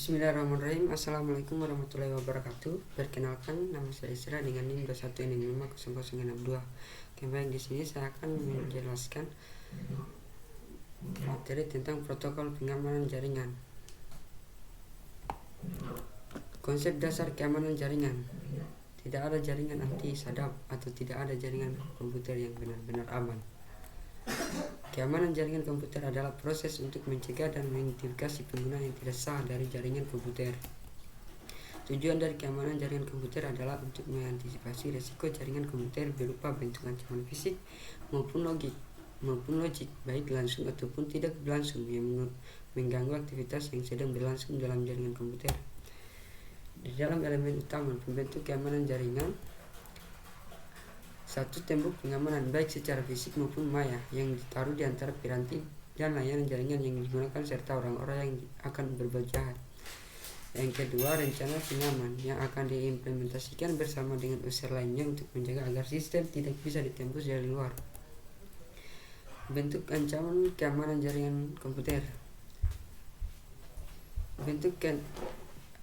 Bismillahirrahmanirrahim. Assalamualaikum warahmatullahi wabarakatuh. Perkenalkan, nama saya Isra dengan NIM 21650062. Kembali di sini saya akan menjelaskan materi tentang protokol pengamanan jaringan. Konsep dasar keamanan jaringan. Tidak ada jaringan anti sadap atau tidak ada jaringan komputer yang benar-benar aman. Keamanan jaringan komputer adalah proses untuk mencegah dan mengidentifikasi pengguna yang tidak sah dari jaringan komputer. Tujuan dari keamanan jaringan komputer adalah untuk mengantisipasi risiko jaringan komputer berupa bentuk ancaman fisik maupun logik, baik langsung ataupun tidak berlangsung, yang mengganggu aktivitas yang sedang berlangsung dalam jaringan komputer. Di dalam elemen utama pembentuk keamanan jaringan, satu, tembok pengamanan baik secara fisik maupun maya yang ditaruh di antara piranti dan layanan jaringan yang digunakan serta orang-orang yang akan berbuat jahat. Yang kedua, rencana pengaman yang akan diimplementasikan bersama dengan unsur lainnya untuk menjaga agar sistem tidak bisa ditembus dari luar. Bentuk ancaman keamanan jaringan komputer.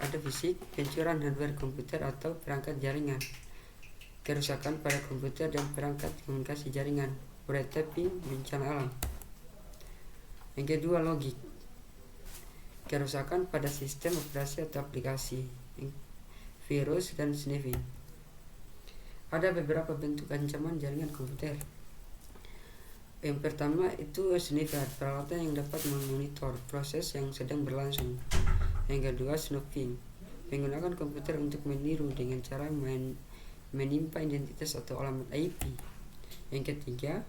Ada fisik, pencurian hardware komputer atau perangkat jaringan, kerusakan pada komputer dan perangkat komunikasi jaringan, tapping, bencana alam. Yang kedua, logik, kerusakan pada sistem operasi atau aplikasi, virus dan sniffing. Ada beberapa bentuk ancaman jaringan komputer. Yang pertama itu sniffer, peralatan yang dapat memonitor proses yang sedang berlangsung. Yang kedua, snooping, menggunakan komputer untuk meniru dengan cara menimpa identitas atau alamat IP. Yang ketiga,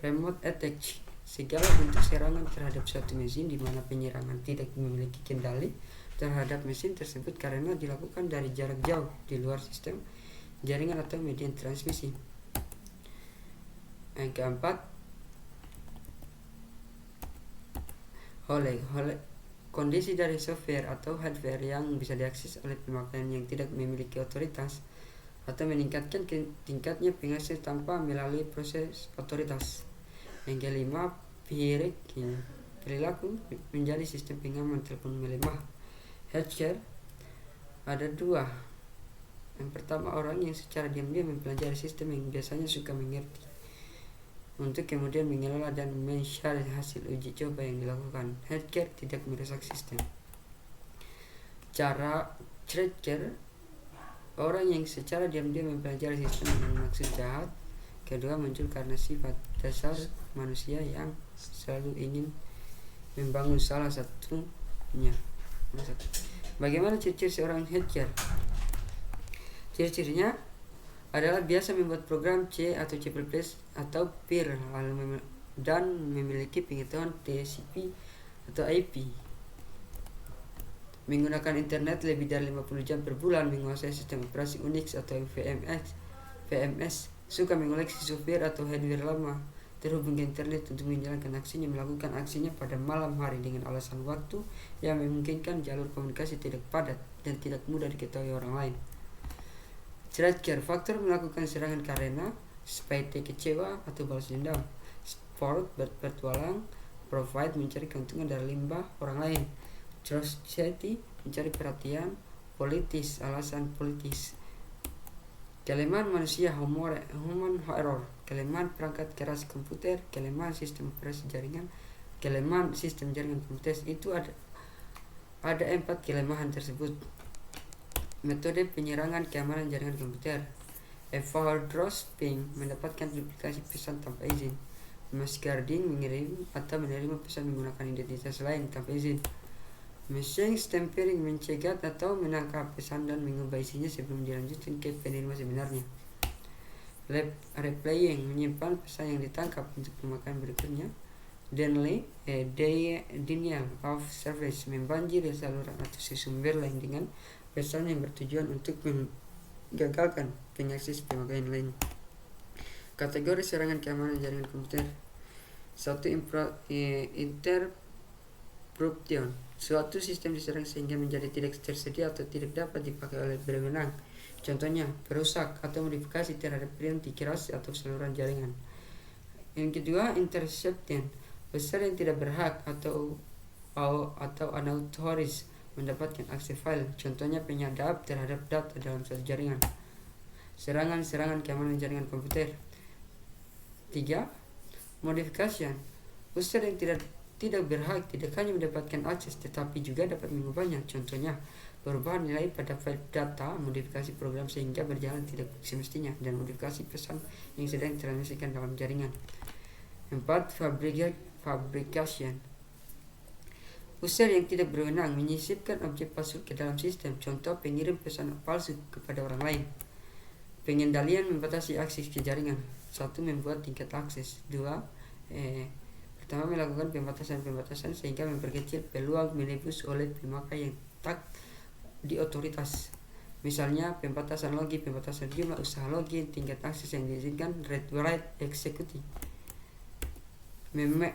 remote attack, segala bentuk serangan terhadap suatu mesin di mana penyerangan tidak memiliki kendali terhadap mesin tersebut karena dilakukan dari jarak jauh di luar sistem jaringan atau media transmisi. Yang keempat, kondisi dari software atau hardware yang bisa diakses oleh pemakaian yang tidak memiliki otoritas atau meningkatkan tingkatnya pengakses tanpa melalui proses otoritas. Yang kelima, hijacking, perilaku menjadi sistem pengaman telepon melemah. Hacker ada dua. Yang pertama, orang yang secara diam-diam mempelajari sistem yang biasanya suka mengerti untuk kemudian mengelola dan men-share hasil uji coba yang dilakukan. Hacker tidak merusak sistem. Cara tracker, orang yang secara diam-diam mempelajari sistem dengan maksud jahat. Kedua, muncul karena sifat dasar manusia yang selalu ingin membangun salah satunya. Bagaimana ciri-ciri seorang hacker? Ciri-cirinya adalah biasa membuat program C atau C++ atau PIR dan memiliki pengetahuan TCP atau IP. Menggunakan internet lebih dari 50 jam per bulan, menguasai sistem operasi Unix atau VMS, suka mengoleksi software atau hardware lama, terhubung ke internet untuk menjalankan aksinya, melakukan aksinya pada malam hari dengan alasan waktu yang memungkinkan jalur komunikasi tidak padat dan tidak mudah diketahui orang lain. Tracker, faktor melakukan serangan karena spite, kecewa atau balas dendam. Sport, berpetualang. Profit, mencari keuntungan dari limbah orang lain. Curiosity, mencari perhatian. Politis, alasan politis. Kelemahan manusia, human error, kelemahan perangkat keras komputer, kelemahan sistem operasi jaringan, kelemahan sistem jaringan komputer. Itu ada 4 kelemahan tersebut. Metode penyerangan keamanan jaringan komputer. Evadrosping, mendapatkan duplikasi pesan tanpa izin. Masquerading, mengirim atau menerima pesan menggunakan identitas lain tanpa izin. Machine tampering, mencegat atau menangkap pesan dan mengubah isinya sebelum dilanjutkan ke penerima sebenarnya. Replaying, menyimpan pesan yang ditangkap untuk pemakaian berikutnya. Denial of service, membanjiri saluran atau sumber lain dengan pesan yang bertujuan untuk menggagalkan pengakses pemakaian lain. Kategori serangan keamanan jaringan komputer. 1. Interruption, suatu sistem diserang sehingga menjadi tidak tersedia atau tidak dapat dipakai oleh berwenang. Contohnya, perusak atau modifikasi terhadap piranti keras atau saluran jaringan. Yang kedua, interception, pesan yang tidak berhak atau unauthorized, mendapatkan akses file, contohnya penyadap terhadap data dalam suatu jaringan. Serangan keamanan jaringan komputer. 3. Modification. User yang tidak berhak tidak hanya mendapatkan akses tetapi juga dapat mengubahnya, contohnya perubahan nilai pada file data, modifikasi program sehingga berjalan tidak semestinya, dan modifikasi pesan yang sedang ditransmisikan dalam jaringan. 4. Fabrication. User yang tidak berwenang menyisipkan objek password ke dalam sistem, contoh pengirim pesan palsu kepada orang lain. Pengendalian membatasi akses ke jaringan. 1. Membuat tingkat akses. 2. Pertama, melakukan pembatasan sehingga memperkecil peluang menembus oleh pemakai yang tak di otoritas. Misalnya pembatasan login, pembatasan jumlah usaha login, tingkat akses yang diizinkan, read write executing.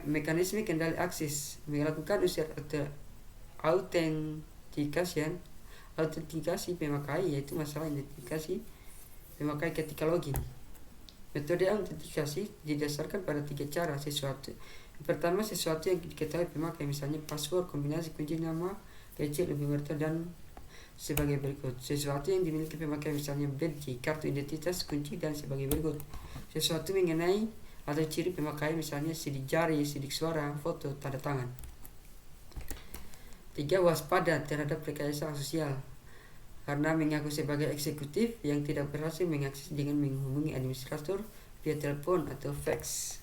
Mekanisme kendali akses. Melakukan user autentikasi pemakai, yaitu masalah identifikasi pemakai ketika login. Metode autentikasi didasarkan pada 3 cara. Pertama, sesuatu yang diketahui pemakai, misalnya password, kombinasi kunci nama kecil, lebih besar, dan sebagai berikut. Sesuatu yang dimiliki pemakai, misalnya badge, kartu identitas, kunci, dan sebagai berikut. Sesuatu mengenai atau ciri pemakai, misalnya sidik jari, sidik suara, foto, tanda tangan. 3. Waspada terhadap rekayasa sosial. Karena mengaku sebagai eksekutif yang tidak berhasil mengakses dengan menghubungi administrator via telepon atau fax.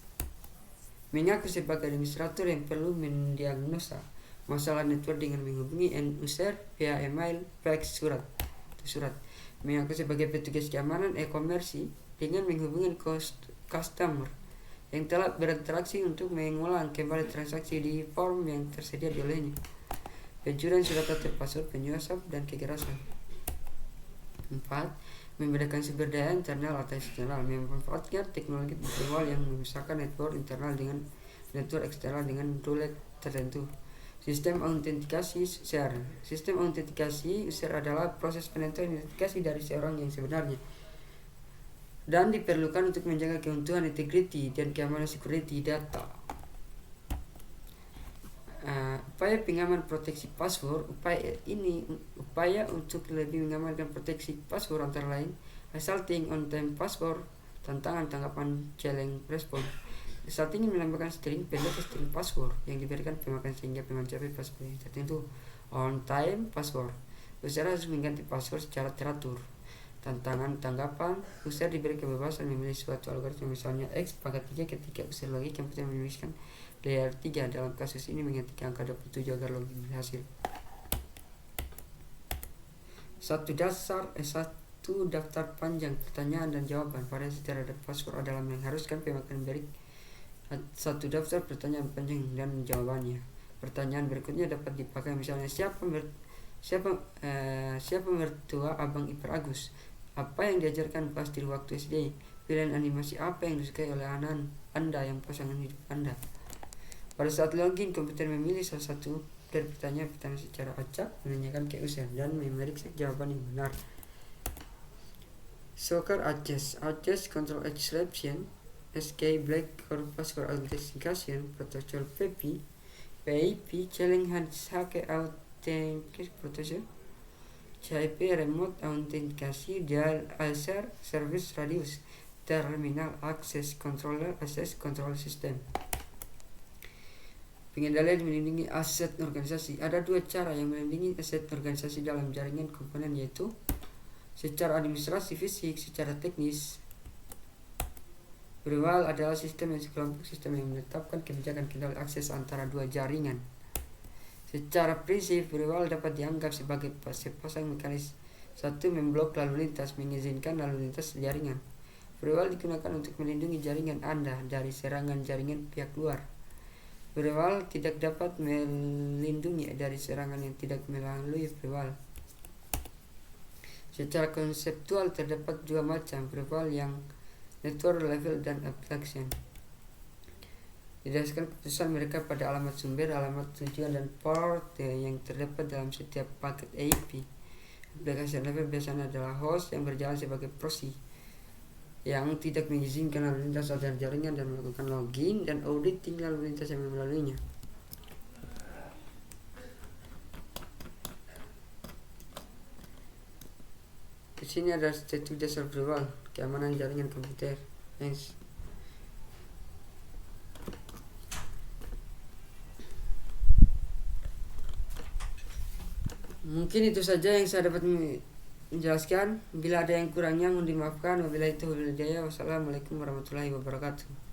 Mengaku sebagai administrator yang perlu mendiagnosa masalah network dengan menghubungi end user via email, fax, surat. Mengaku sebagai petugas keamanan e-commerce dengan menghubungi customer yang telah berinteraksi untuk mengulang kembali transaksi di form yang tersedia di olehnya. Pencurian surat atau password, penyuap, dan kekerasan. 4. Membedakan sumber daya internal atau eksternal. Memanfaatkan teknologi virtual yang memisahkan network internal dengan network eksternal dengan roulette tertentu. Sistem autentikasi user. Sistem autentikasi user adalah proses penentuan identifikasi dari seorang yang sebenarnya dan diperlukan untuk menjaga keutuhan, integriti, dan keamanan security data. Upaya pengaman proteksi password. Upaya untuk lebih mengamankan proteksi password antara lain assaulting on time password, tantangan tanggapan challenge respon. Assaulting melambangkan string pendek string password yang diberikan pemakai sehingga mencapai password yang tertentu. On time password, user harus mengganti password secara teratur. Tantangan tanggapan, user diberi kebebasan memilih suatu algoritma, misalnya X pangkat 3 ketika user login komputer menuliskan layer 3. Dalam kasus ini mengganti angka 27 agar login berhasil. Satu daftar panjang pertanyaan dan jawaban. Variasi terhadap password adalah mengharuskan pemakai memberi satu daftar pertanyaan panjang dan jawabannya. Pertanyaan berikutnya dapat dipakai, misalnya siapa mertua abang ipar Agus? Apa yang diajarkan pas di waktu SD? Pilihan animasi apa yang disukai oleh anak Anda yang pasangan hidup Anda? Pada saat login, komputer memilih salah satu dari pertanyaan pertama secara acak, menanyakan ke user dan memeriksa jawaban yang benar. Soccer Access Control Exception, SK Black Core Password Authentication Protocol PIP Challenge Hake Authentic Protocol CIP Remote Authentication Dual User Service Radius Terminal Access Controller Access Control System. Pengendalian melindungi aset organisasi. Ada 2 cara yang melindungi aset organisasi dalam jaringan komponen, yaitu secara administrasi fisik, secara teknis. Firewall adalah sistem yang sekelompok sistem yang menetapkan kebijakan kendali akses antara 2 jaringan. Secara prinsip, firewall dapat dianggap sebagai sepasang mekanisme. 1. Memblok lalu lintas, mengizinkan lalu lintas jaringan. Firewall digunakan untuk melindungi jaringan Anda dari serangan jaringan pihak luar. Firewall tidak dapat melindungi dari serangan yang tidak melalui firewall. Secara konseptual terdapat 2 macam firewall, yang network level dan application. Didasarkan keputusan mereka pada alamat sumber, alamat tujuan, dan port yang terdapat dalam setiap paket IP. Application level biasanya adalah host yang berjalan sebagai proxy yang tidak mengizinkan lalu lintas antar jaringan dan melakukan login dan auditing lalu lintas yang melaluinya. Di sini ada studi dasar berulang keamanan jaringan komputer. Thanks. Mungkin itu saja yang saya dapat menjelaskan. Bila ada yang kurangnya mohon dimaafkan. Wabillahi taufiq wal hidayah. Wassalamualaikum warahmatullahi wabarakatuh.